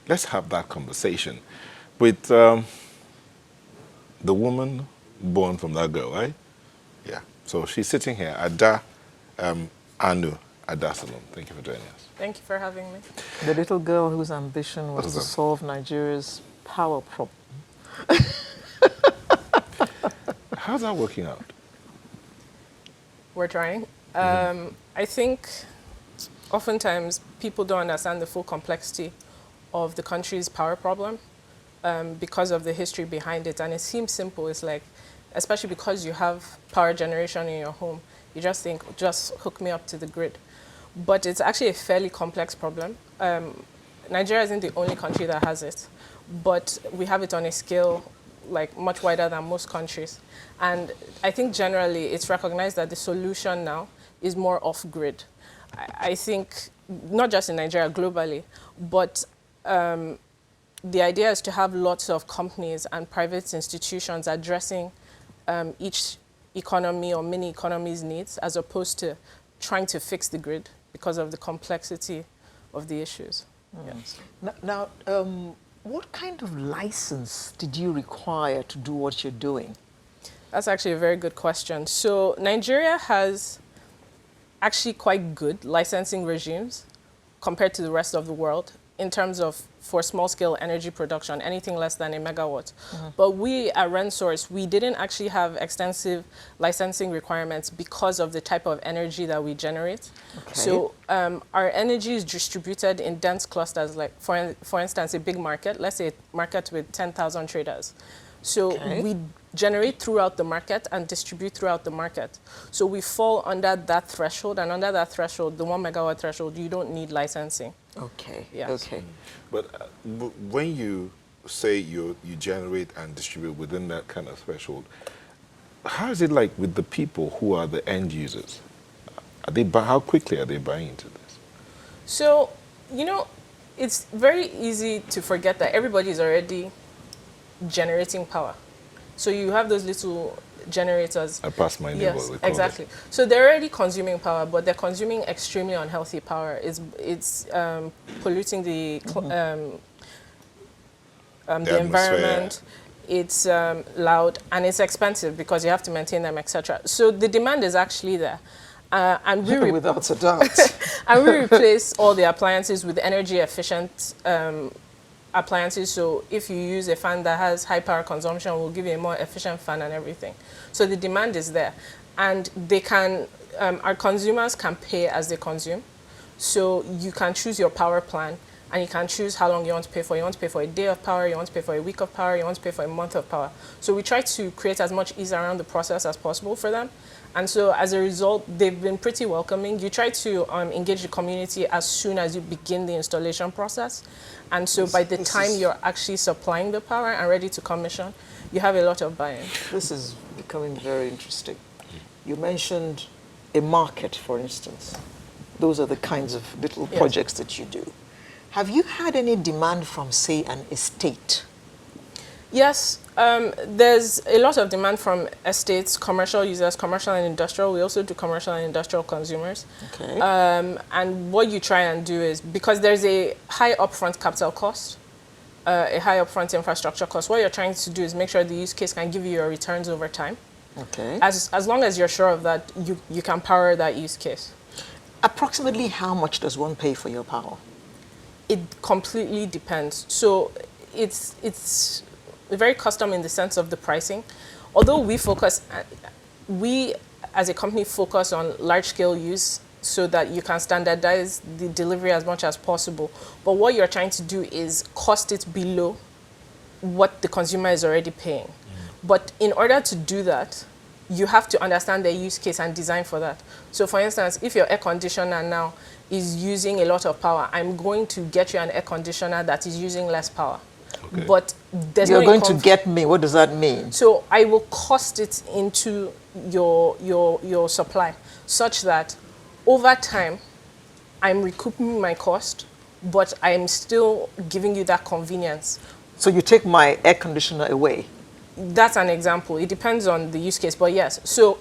let's have that conversation with the woman born from that girl, right? Yeah. So she's sitting here, Ada Anu Adasalom. Thank you for joining us. Thank you for having me. The little girl whose ambition was to solve Nigeria's power problem. How's that working out? We're trying. I think oftentimes people don't understand the full complexity of the country's power problem because of the history behind it. And it seems simple. It's like, especially because you have power generation in your home, you just think, just hook me up to the grid. But it's actually a fairly complex problem. Nigeria isn't the only country that has it, but we have it on a scale like much wider than most countries. And I think generally it's recognized that the solution now is more off-grid. I think not just in Nigeria, globally, but the idea is to have lots of companies and private institutions addressing each economy or mini economy's needs, as opposed to trying to fix the grid because of the complexity of the issues. Yes. Now, what kind of license did you require to do what you're doing? That's actually a very good question. So Nigeria has actually quite good licensing regimes compared to the rest of the world in terms of for small-scale energy production, anything less than a megawatt. But we at RenSource, we didn't actually have extensive licensing requirements because of the type of energy that we generate. Okay. So our energy is distributed in dense clusters, like for instance, a big market, let's say a market with 10,000 traders. So we generate throughout the market and distribute throughout the market. So we fall under that threshold, and under that threshold, the 1 megawatt threshold, you don't need licensing. Okay. Yes. Okay. But when you say you generate and distribute within that kind of threshold, how is it like with the people who are the end users? How quickly are they buying into this? So, you know, it's very easy to forget that everybody is already generating power. So you have those little generators. I passed my neighbor. Yes, exactly. So they're already consuming power, but they're consuming extremely unhealthy power. It's polluting the environment. It's loud, and it's expensive because you have to maintain them, etc. So the demand is actually there. And we without a doubt. And we replace all the appliances with energy efficient appliances. So if you use a fan that has high power consumption, we'll give you a more efficient fan and everything. So the demand is there, and they can, our consumers can pay as they consume. So you can choose your power plan, and you can choose how long you want to pay for. You want to pay for a day of power, you want to pay for a week of power, you want to pay for a month of power. So we try to create as much ease around the process as possible for them. And so as a result, they've been pretty welcoming. You try to engage the community as soon as you begin the installation process. And so by the time you're actually supplying the power and ready to commission, you have a lot of buy-in. This is becoming very interesting. You mentioned a market, for instance. Those are the kinds of little projects that you do. Have you had any demand from, say, an estate? Yes, there's a lot of demand from estates, commercial users, commercial and industrial. We also do commercial and industrial consumers. Okay. And what you try and do is, because there's a high upfront capital cost, a high upfront infrastructure cost, what you're trying to do is make sure the use case can give you your returns over time. Okay. As long as you're sure of that, you can power that use case. Approximately how much does one pay for your power? It completely depends. So it's very custom in the sense of the pricing. Although we as a company focus on large-scale use so that you can standardize the delivery as much as possible. But what you're trying to do is cost it below what the consumer is already paying. But in order to do that, you have to understand the use case and design for that. So for instance, if your air conditioner now is using a lot of power, I'm going to get you an air conditioner that is using less power. Okay. But you're going to get me. What does that mean? So I will cost it into your supply such that over time I'm recouping my cost, but I'm still giving you that convenience. So you take my air conditioner away? That's an example. It depends on the use case, but yes. So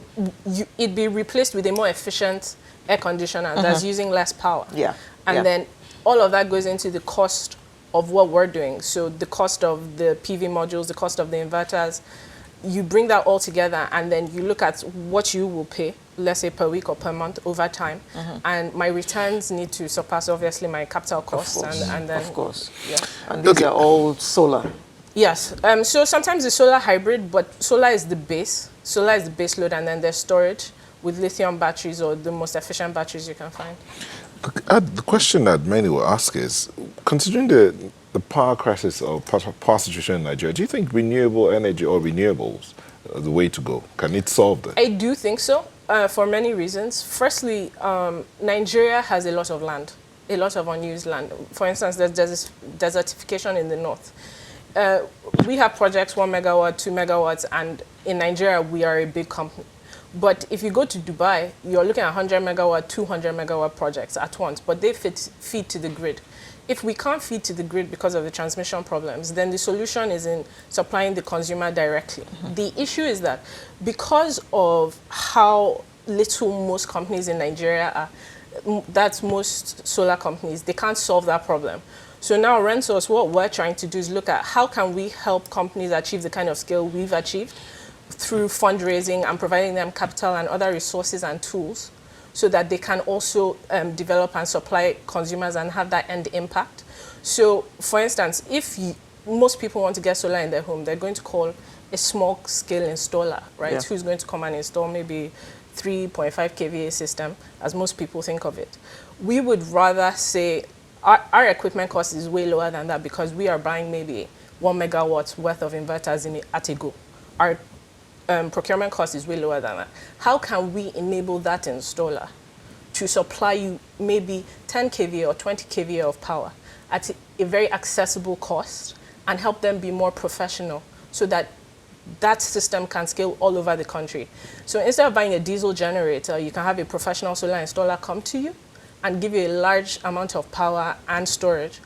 it'd be replaced with a more efficient air conditioner that's using less power. Yeah. And then all of that goes into the cost of what we're doing. So the cost of the PV modules, the cost of the inverters, you bring that all together and then you look at what you will pay, let's say per week or per month over time. And my returns need to surpass obviously my capital costs. And then, of course. Yeah. And these are all solar. Yes. So sometimes it's solar hybrid, but solar is the base. Solar is the base load, and then there's storage with lithium batteries or the most efficient batteries you can find. The question that many will ask is, considering the power crisis or power situation in Nigeria, do you think renewable energy or renewables are the way to go? Can it solve that? I do think so, for many reasons. Firstly, Nigeria has a lot of land, a lot of unused land. For instance, there's desertification in the north. We have projects 1 megawatt, 2 megawatts, and in Nigeria, we are a big company. But if you go to Dubai, you're looking at 100 megawatt, 200 megawatt projects at once, but they feed to the grid. If we can't feed to the grid because of the transmission problems, then the solution is in supplying the consumer directly. The issue is that because of how little most companies in Nigeria are, that's most solar companies, they can't solve that problem. So now Rensource, what we're trying to do is look at how can we help companies achieve the kind of scale we've achieved through fundraising and providing them capital and other resources and tools so that they can also develop and supply consumers and have that end impact. So for instance, if most people want to get solar in their home, they're going to call a small scale installer, right? Yeah. Who's going to come and install maybe 3.5 kVA system, as most people think of it. We would rather say our equipment cost is way lower than that because we are buying maybe 1 megawatt worth of inverters at a go. Our procurement cost is way lower than that. How can we enable that installer to supply you maybe 10 kVA or 20 kVA of power at a very accessible cost and help them be more professional so that that system can scale all over the country? So instead of buying a diesel generator, you can have a professional solar installer come to you and give you a large amount of power and storage,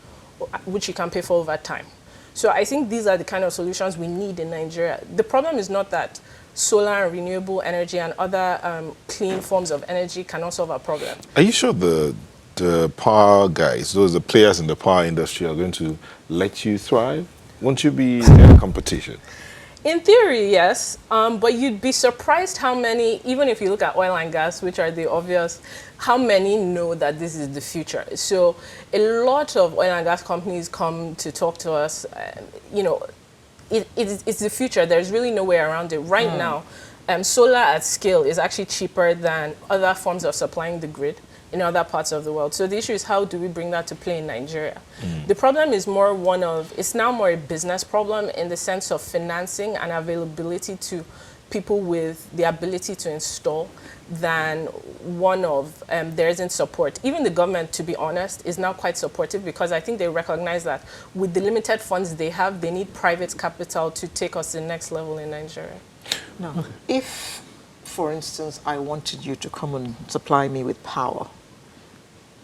which you can pay for over time. So I think these are the kind of solutions we need in Nigeria. The problem is not that solar and renewable energy and other clean forms of energy cannot solve our problem. Are you sure the power guys, the players in the power industry, are going to let you thrive? Won't you be in competition? In theory, yes, but you'd be surprised how many, even if you look at oil and gas, which are the obvious, how many know that this is the future. So a lot of oil and gas companies come to talk to us, it's the future. There's really no way around it. Right now, solar at scale is actually cheaper than other forms of supplying the grid in other parts of the world. So the issue is, how do we bring that to play in Nigeria? The problem is more it's now more a business problem in the sense of financing and availability to people with the ability to install than one of there isn't support. Even the government, to be honest, is now quite supportive because I think they recognize that with the limited funds they have, they need private capital to take us to the next level in Nigeria. Now, if, for instance, I wanted you to come and supply me with power,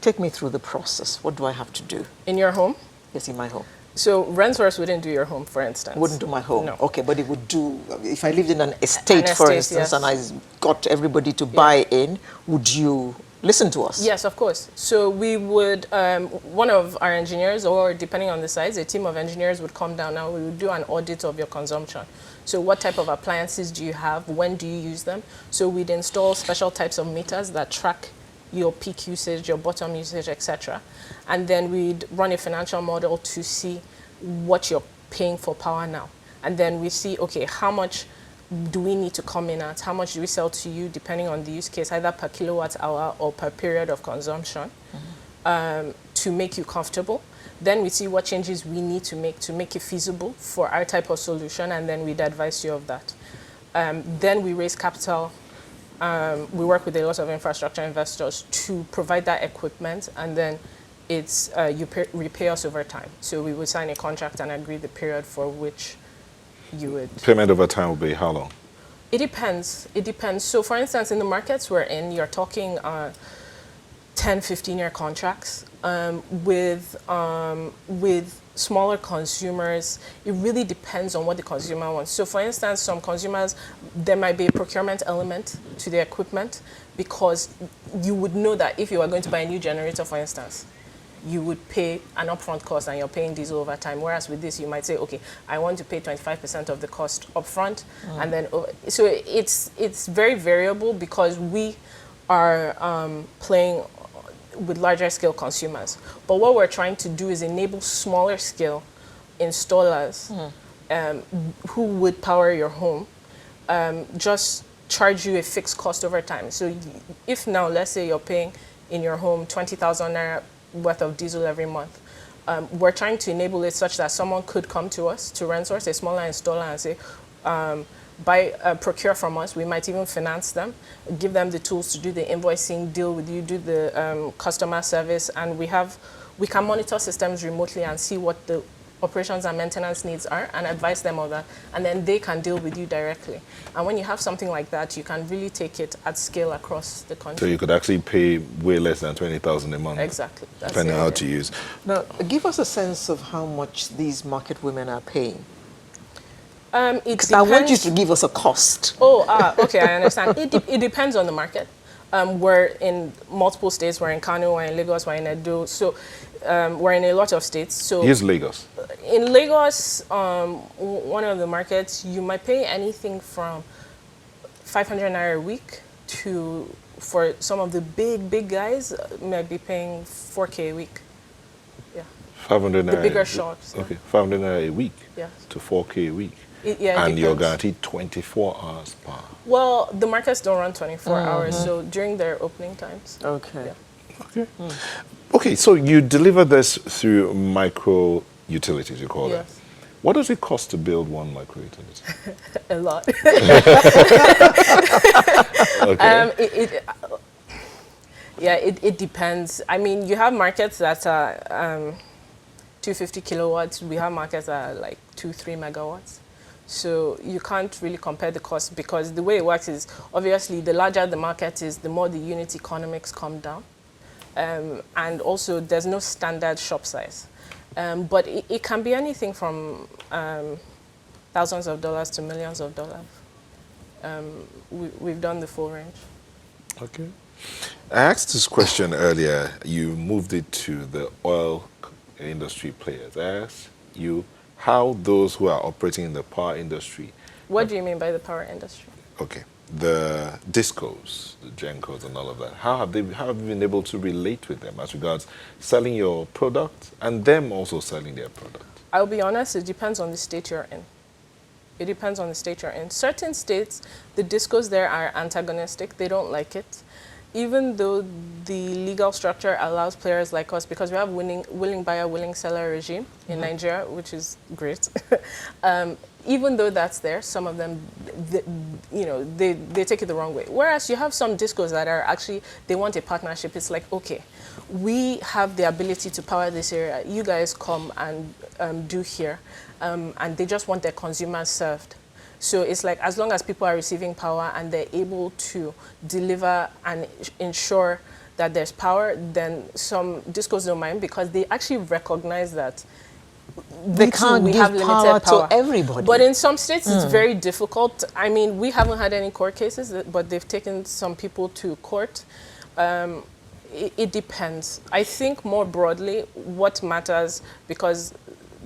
take me through the process. What do I have to do? In your home? Yes, in my home. So Rensource wouldn't do your home, for instance. Wouldn't do my home? No. Okay, but it would do, if I lived in an estate, for instance, yes. and I got everybody to buy in, would you listen to us? Yes, of course. So we would, one of our engineers, or depending on the size, a team of engineers would come down and we would do an audit of your consumption. So what type of appliances do you have? When do you use them? So we'd install special types of meters that track your peak usage, your bottom usage, etc. And then we'd run a financial model to see what you're paying for power now. And then we see, okay, how much do we need to come in at? How much do we sell to you, depending on the use case, either per kilowatt hour or per period of consumption, to make you comfortable. Then we see what changes we need to make it feasible for our type of solution, and then we'd advise you of that. Then we raise capital. We work with a lot of infrastructure investors to provide that equipment, and then it's you repay us over time. So we would sign a contract and agree the period for which you would. Payment over time will be how long? It depends. It depends. So for instance, in the markets we're in, you're talking 10, 15-year contracts. With smaller consumers, it really depends on what the consumer wants. So for instance, some consumers, there might be a procurement element to the equipment because you would know that if you are going to buy a new generator, for instance, you would pay an upfront cost and you're paying diesel over time. Whereas with this, you might say, okay, I want to pay 25% of the cost upfront, and then so it's very variable because we are playing with larger scale consumers. But what we're trying to do is enable smaller scale installers who would power your home, just charge you a fixed cost over time. So if now, let's say you're paying in your home 20,000 naira worth of diesel every month, we're trying to enable it such that someone could come to us, to RentSource, a smaller installer, and say, procure from us. We might even finance them, give them the tools to do the invoicing, deal with you, do the customer service, and we can monitor systems remotely and see what the operations and maintenance needs are and advise them of that, and then they can deal with you directly. And when you have something like that, you can really take it at scale across the country. So you could actually pay way less than 20,000 a month. Exactly. Depending on how to use. Now, give us a sense of how much these market women are paying. It I want you to give us a cost. Okay, I understand. It depends on the market. We're in multiple states. We're in Kano, we're in Lagos, we're in Edo. So we're in a lot of states. So Here's Lagos. in Lagos, one of the markets, you might pay anything from 500 naira a week to, for some of the big guys, might be paying 4K a week. Yeah. 500 naira. The bigger shops. Okay, 500 naira a week Yes. to 4K a week. It And you're depends. guaranteed 24 hours per. Well, the markets don't run 24 hours, so during their opening times. Okay. Yeah. Okay. Okay, so you deliver this through micro utilities, you call them. Yes. What does it cost to build one micro utility? A lot. Okay. It depends. I mean, you have markets that are 250 kilowatts. We have markets that are like 2-3 megawatts. So you can't really compare the cost because the way it works is obviously the larger the market is, the more the unit economics come down. And also there's no standard shop size. But it can be anything from thousands of dollars to millions of dollars. We've done the full range. Okay. I asked this question earlier. You moved it to the oil industry players. I asked you how those who are operating in the power industry. What do you mean by the power industry? Okay. The discos, the gencos and all of that. How have you been able to relate with them as regards selling your product and them also selling their product? I'll be honest, it depends on the state you're in. It depends on the state you're in. Certain states, the discos there are antagonistic. They don't like it. Even though the legal structure allows players like us, because we have willing buyer, willing seller regime in Nigeria, which is great. Even though that's there, some of them, they take it the wrong way. Whereas you have some discos that are actually, they want a partnership. It's like, okay, we have the ability to power this area. You guys come and do here. And they just want their consumers served. So it's like, as long as people are receiving power and they're able to deliver and ensure that there's power, then some discos don't mind because they actually recognize that They can't give power to everybody. But in some states, it's very difficult. I mean, we haven't had any court cases, but they've taken some people to court. It depends. I think more broadly, what matters, because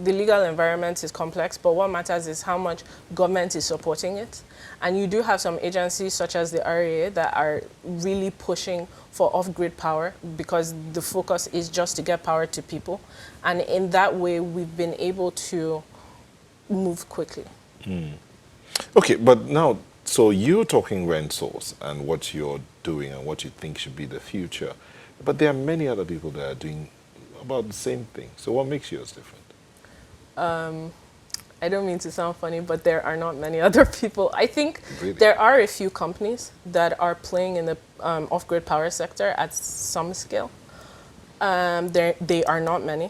the legal environment is complex, but what matters is how much government is supporting it. And you do have some agencies such as the REA that are really pushing for off-grid power because the focus is just to get power to people. And in that way, we've been able to move quickly. Okay, but now, so you're talking RentSource and what you're doing and what you think should be the future. But there are many other people that are doing about the same thing. So what makes yours different? I don't mean to sound funny, but there are not many other people. I think Really? there are a few companies that are playing in the off-grid power sector at some scale. They are not many.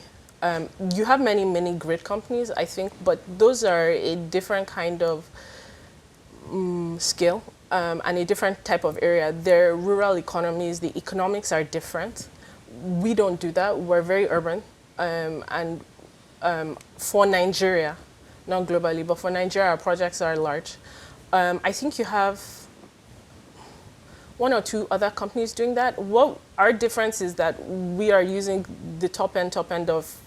You have many mini-grid companies, I think, but those are a different kind of scale and a different type of area. They're rural economies. The economics are different. We don't do that. We're very urban. For Nigeria, not globally, but for Nigeria, our projects are large. I think you have one or two other companies doing that. What our difference is that we are using the top end of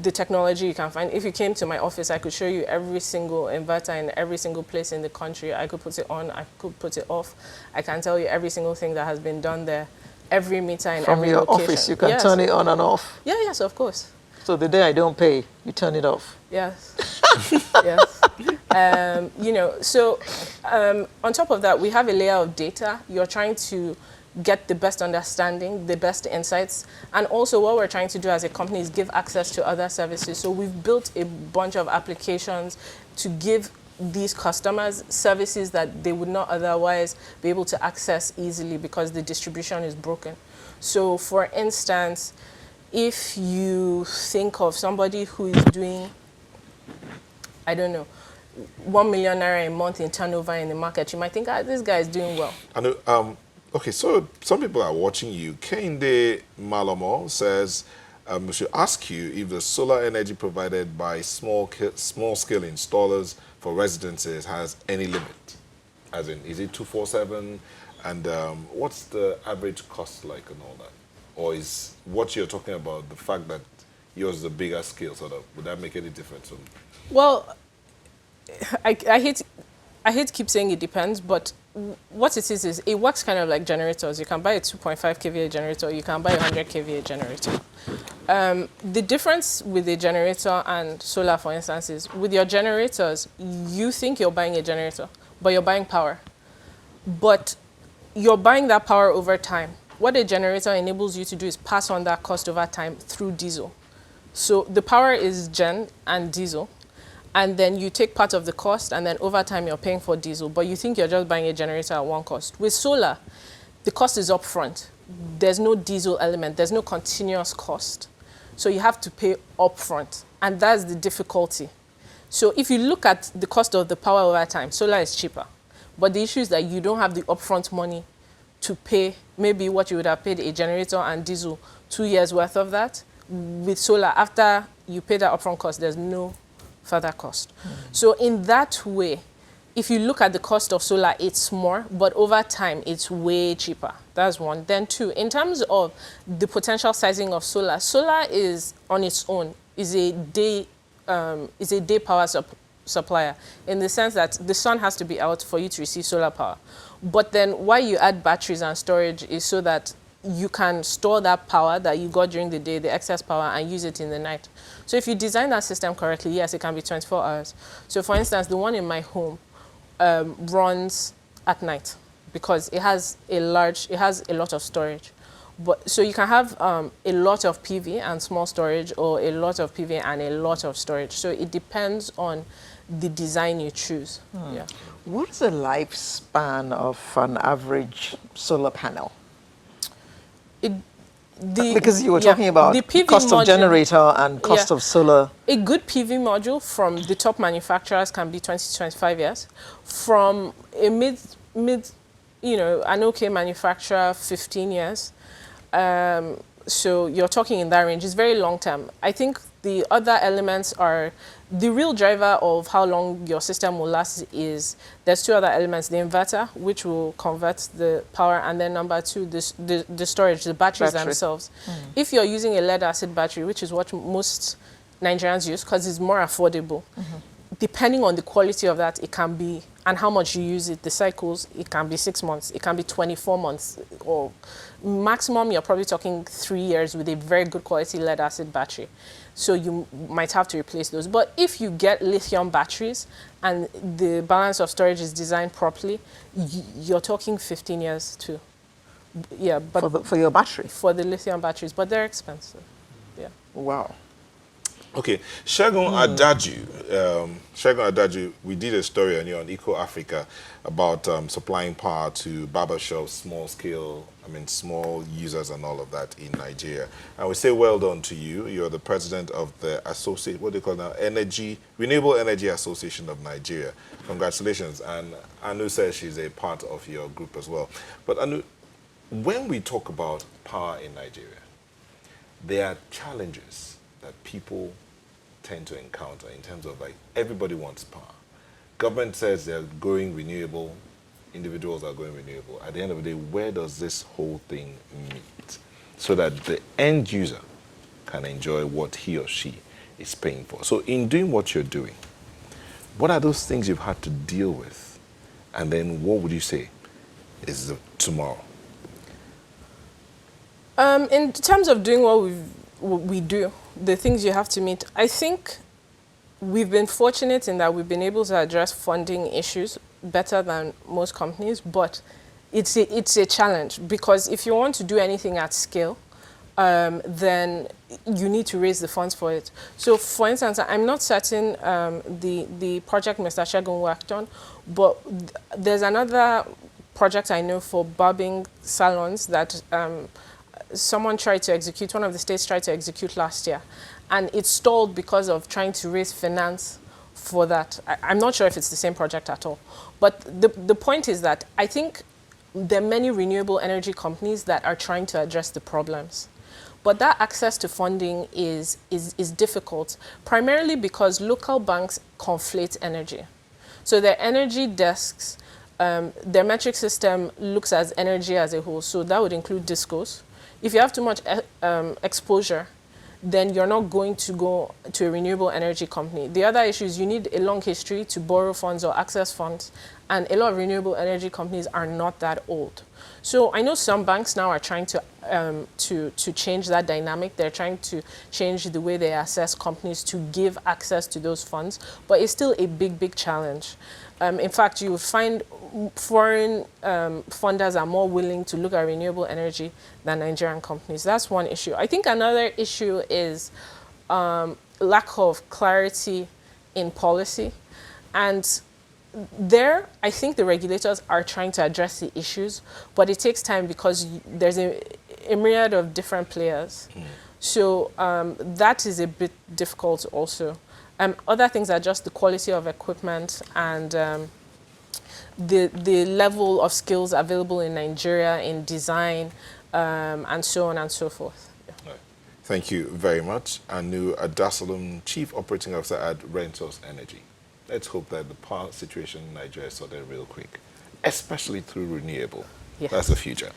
the technology you can find. If you came to my office, I could show you every single inverter in every single place in the country. I could put it on, I could put it off. I can tell you every single thing that has been done there, every meter in From every your location. office, you can Yes. turn it on and off. Yeah, yes, of course. So the day I don't pay, you turn it off. Yes. Yes. You know, so on top of that, we have a layer of data. You're trying to get the best understanding, the best insights. And also what we're trying to do as a company is give access to other services. So we've built a bunch of applications to give these customers services that they would not otherwise be able to access easily because the distribution is broken. So for instance, if you think of somebody who is doing, I don't know, 1 million naira a month in turnover in the market, you might think, this guy is doing well. I know, okay, so some people are watching you. Kende Malomo says, we should ask you if the solar energy provided by small-scale installers for residences has any limit. As in, is it 247? And what's the average cost like and all that? Or is what you're talking about the fact that yours is a bigger scale, sort of, would that make any difference? Well, I hate to keep saying it depends, but what it is it works kind of like generators. You can buy a 2.5 kVA generator, you can buy a 100 kVA generator. The difference with a generator and solar, for instance, is with your generators, you think you're buying a generator, but you're buying power. But you're buying that power over time. What a generator enables you to do is pass on that cost over time through diesel. So the power is gen and diesel, and then you take part of the cost, and then over time you're paying for diesel, but you think you're just buying a generator at one cost. With solar, the cost is upfront. There's no diesel element, there's no continuous cost. So you have to pay upfront, and that's the difficulty. So if you look at the cost of the power over time, solar is cheaper. But the issue is that you don't have the upfront money to pay maybe what you would have paid a generator and diesel 2 years worth of that. With solar, after you pay that upfront cost, there's no further cost. So in that way, if you look at the cost of solar, it's more, but over time, it's way cheaper. That's one. Then two, in terms of the potential sizing of solar, solar is on its own, is a day power supplier, in the sense that the sun has to be out for you to receive solar power. But then why you add batteries and storage is so that you can store that power that you got during the day, the excess power, and use it in the night. So if you design that system correctly, yes, it can be 24 hours. So for instance, the one in my home runs at night because it has a lot of storage. But so you can have a lot of PV and small storage, or a lot of PV and a lot of storage. So it depends on the design you choose. Yeah. What's the lifespan of an average solar panel? Because you were talking about the cost of generator and cost of solar. A good PV module from the top manufacturers can be 20 to 25 years. From a mid, an okay manufacturer, 15 years. So you're talking in that range. It's very long term. I think the other elements are, the real driver of how long your system will last is, there's two other elements, the inverter, which will convert the power, and then number two, the storage, the batteries themselves. If you're using a lead acid battery, which is what most Nigerians use because it's more affordable, depending on the quality of that, it can be, and how much you use it, the cycles, it can be 6 months, it can be 24 months, or maximum, you're probably talking 3 years with a very good quality lead acid battery. So you might have to replace those. But if you get lithium batteries and the balance of storage is designed properly, you're talking 15 years too. Yeah, but for your battery? For the lithium batteries, but they're expensive. Yeah. Wow. Okay, Segun Adaju, we did a story on you on Eco Africa about supplying power to barbershops, small users and all of that in Nigeria. And we say well done to you. You're the president of the Renewable Energy Association of Nigeria. Congratulations. And Anu says she's a part of your group as well. But Anu, when we talk about power in Nigeria, there are challenges that people tend to encounter in terms of, like, everybody wants power. Government says they're going renewable. individuals are going renewable, at the end of the day, where does this whole thing meet? So that the end user can enjoy what he or she is paying for. So in doing what you're doing, what are those things you've had to deal with? And then what would you say is the tomorrow? In terms of doing what we do, the things you have to meet, I think we've been fortunate in that we've been able to address funding issues better than most companies, but it's a challenge because if you want to do anything at scale, then you need to raise the funds for it. So, for instance, I'm not certain the project Mr. Shegun worked on, but there's another project I know for barbing salons that someone tried to execute, one of the states tried to execute last year, and it stalled because of trying to raise finance for that. I'm not sure if it's the same project at all, but the point is that I think there are many renewable energy companies that are trying to address the problems. But that access to funding is difficult, primarily because local banks conflate energy. So their energy desks, their metric system looks at energy as a whole, so that would include discos. If you have too much exposure, then you're not going to go to a renewable energy company. The other issue is you need a long history to borrow funds or access funds, and a lot of renewable energy companies are not that old. So I know some banks now are trying to change that dynamic. They're trying to change the way they assess companies to give access to those funds, but it's still a big challenge. In fact, you will find foreign funders are more willing to look at renewable energy than Nigerian companies. That's one issue. I think another issue is lack of clarity in policy. And there, I think the regulators are trying to address the issues, but it takes time because there's a myriad of different players. So that is a bit difficult also. Other things are just the quality of equipment and the level of skills available in Nigeria in design and so on and so forth. Yeah. Right. Thank you very much. Anu Adasalum, Chief Operating Officer at Rentos Energy. Let's hope that the power situation in Nigeria is sorted real quick, especially through renewable. Yes. That's the future.